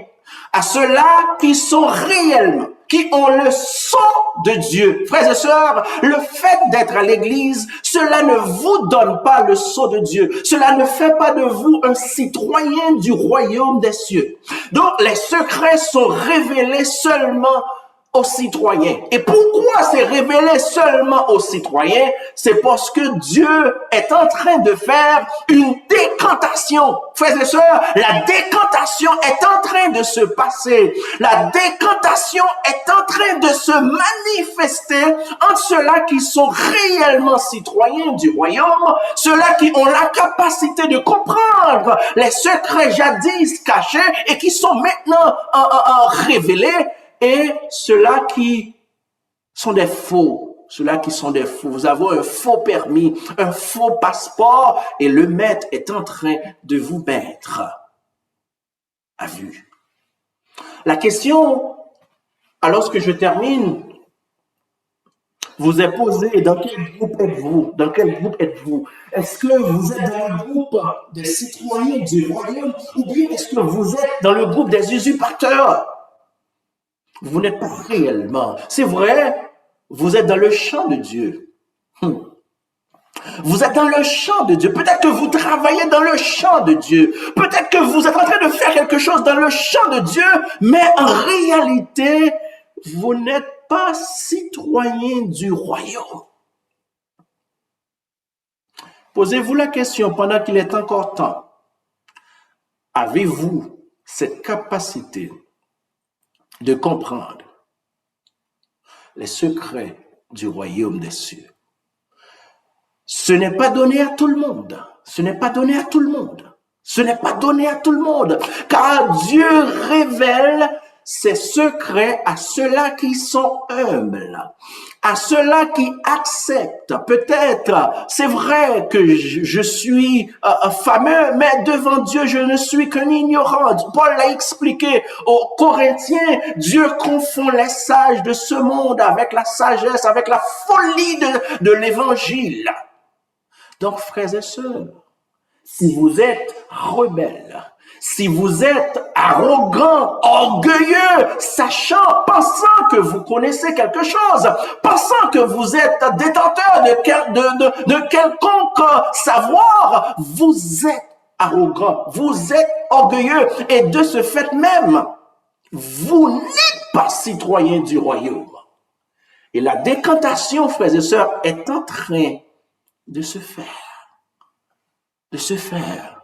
à ceux-là qui sont réellement, qui ont le sang de Dieu. Frères et sœurs, le fait d'être à l'église, cela ne vous donne pas le sceau de Dieu. Cela ne fait pas de vous un citoyen du royaume des cieux. Donc, les secrets sont révélés seulement aux citoyens. Et pourquoi c'est révélé seulement aux citoyens? C'est parce que Dieu est en train de faire une décantation. Frères et sœurs, la décantation est en train de se passer. La décantation est en train de se manifester entre ceux-là qui sont réellement citoyens du royaume, ceux-là qui ont la capacité de comprendre les secrets jadis cachés et qui sont maintenant révélés, et ceux-là qui sont des faux, ceux-là qui sont des faux. Vous avez un faux permis, un faux passeport, et le maître est en train de vous mettre à vue. La question, alors que je termine, vous est posée: dans quel groupe êtes-vous? Dans quel groupe êtes-vous? Est-ce que vous êtes dans le groupe des citoyens du royaume, ou bien est-ce que vous êtes dans le groupe des usurpateurs? Vous n'êtes pas réellement. C'est vrai, vous êtes dans le champ de Dieu. Vous êtes dans le champ de Dieu. Peut-être que vous travaillez dans le champ de Dieu. Peut-être que vous êtes en train de faire quelque chose dans le champ de Dieu, mais en réalité, vous n'êtes pas citoyen du royaume. Posez-vous la question pendant qu'il est encore temps. Avez-vous cette capacité de comprendre les secrets du royaume des cieux? Ce n'est pas donné à tout le monde. Ce n'est pas donné à tout le monde. Ce n'est pas donné à tout le monde. Car Dieu révèle ses secrets à ceux-là qui sont humbles, à ceux-là qui acceptent. Peut-être, c'est vrai que je suis fameux, mais devant Dieu, je ne suis qu'un ignorant. Paul l'a expliqué aux Corinthiens, Dieu confond les sages de ce monde avec la sagesse, avec la folie de l'évangile. Donc, frères et sœurs, si vous êtes rebelles, si vous êtes arrogant, orgueilleux, sachant, pensant que vous connaissez quelque chose, pensant que vous êtes détenteur de quelconque savoir, vous êtes arrogant, vous êtes orgueilleux, et de ce fait même, vous n'êtes pas citoyen du royaume. Et la décantation, frères et sœurs, est en train de se faire. De se faire.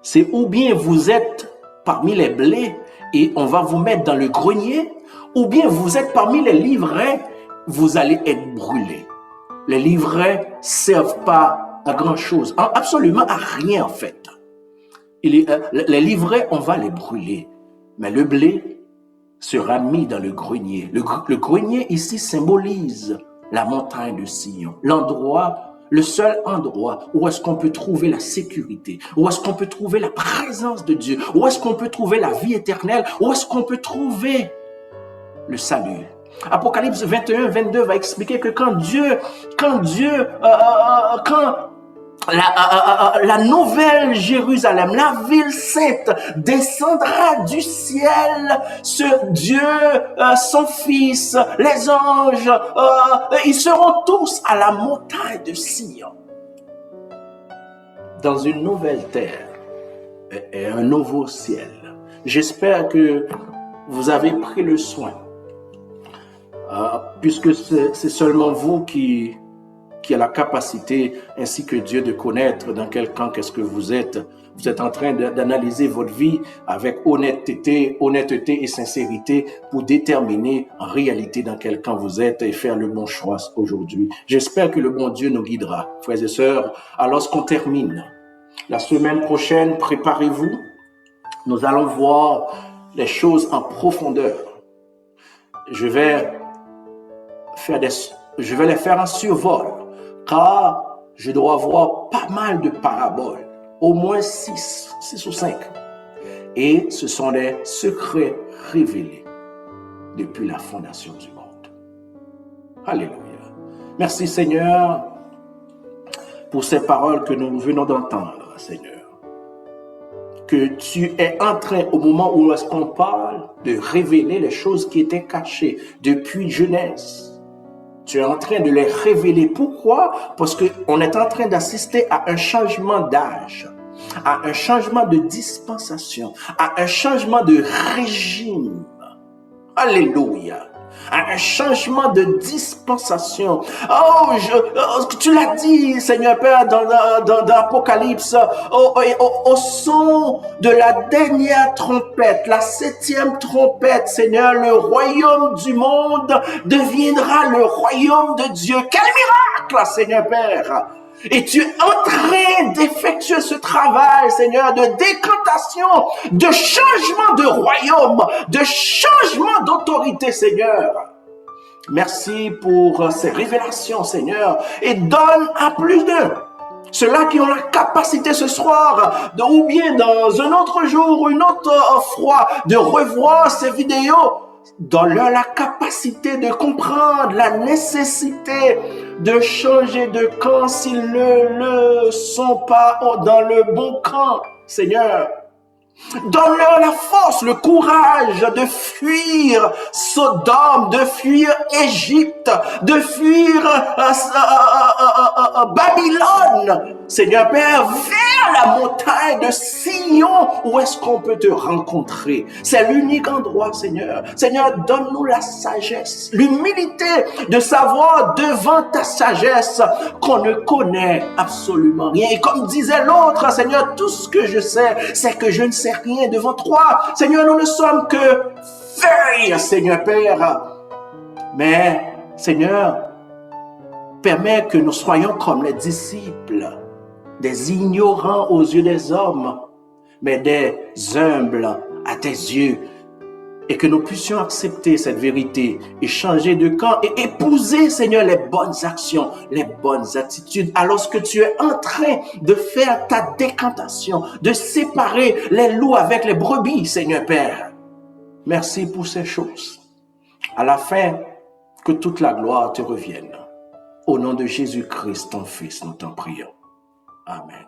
C'est ou bien vous êtes parmi les blés et on va vous mettre dans le grenier, ou bien vous êtes parmi les livrets, vous allez être brûlés. Les livrets ne servent pas à grand chose, absolument à rien en fait. Les livrets, on va les brûler, mais le blé sera mis dans le grenier. Le grenier ici symbolise la montagne de Sion, l'endroit, le seul endroit où est-ce qu'on peut trouver la sécurité, où est-ce qu'on peut trouver la présence de Dieu, où est-ce qu'on peut trouver la vie éternelle, où est-ce qu'on peut trouver le salut. Apocalypse 21, 22 va expliquer que quand la nouvelle Jérusalem, la ville sainte, descendra du ciel, ce Dieu, son Fils, les anges, ils seront tous à la montagne de Sion, dans une nouvelle terre et un nouveau ciel. J'espère que vous avez pris le soin, puisque c'est seulement vous qui a la capacité, ainsi que Dieu, de connaître dans quel camp qu'est-ce que vous êtes. Vous êtes en train d'analyser votre vie avec honnêteté et sincérité pour déterminer en réalité dans quel camp vous êtes et faire le bon choix aujourd'hui. J'espère que le bon Dieu nous guidera. Frères et sœurs, alors qu'on termine, la semaine prochaine, préparez-vous. Nous allons voir les choses en profondeur. Je vais les faire en survol, car je dois avoir pas mal de paraboles, au moins 6 ou 5. Et ce sont des secrets révélés depuis la fondation du monde. Alléluia. Merci Seigneur pour ces paroles que nous venons d'entendre, Seigneur. Que tu es en train, au moment où est-ce qu'on parle, de révéler les choses qui étaient cachées depuis jeunesse. Tu es en train de les révéler. Pourquoi? Parce qu'on est en train d'assister à un changement d'âge, à un changement de dispensation, à un changement de régime. Alléluia. À un changement de dispensation. Tu l'as dit, Seigneur Père, dans l'Apocalypse, au son de la dernière trompette, la 7e trompette, Seigneur, le royaume du monde deviendra le royaume de Dieu. Quel miracle, Seigneur Père! Et tu es en train d'effectuer ce travail, Seigneur, de décantation, de changement de royaume, de changement d'autorité, Seigneur. Merci pour ces révélations, Seigneur. Et donne à plus d'eux, ceux-là qui ont la capacité ce soir, ou bien dans un autre jour ou une autre fois, de revoir ces vidéos, donne-leur la capacité de comprendre la nécessité de changer de camp s'ils ne le sont pas dans le bon camp, Seigneur. Donne-leur la force, le courage de fuir Sodome, de fuir Égypte, de fuir Babylone, Seigneur Père, vers la montagne de Sion où est-ce qu'on peut te rencontrer. C'est l'unique endroit, Seigneur. Seigneur, donne-nous la sagesse, l'humilité de savoir devant ta sagesse qu'on ne connaît absolument rien. Et comme disait l'autre, Seigneur, tout ce que je sais, c'est que je ne sais rien devant toi. Seigneur, nous ne sommes que feuilles, Seigneur Père. Mais, Seigneur, permets que nous soyons comme les disciples, des ignorants aux yeux des hommes, mais des humbles à tes yeux, et que nous puissions accepter cette vérité et changer de camp et épouser, Seigneur, les bonnes actions, les bonnes attitudes, alors que tu es en train de faire ta décantation, de séparer les loups avec les brebis, Seigneur Père. Merci pour ces choses. À la fin, que toute la gloire te revienne. Au nom de Jésus-Christ, ton Fils, nous t'en prions. Amen.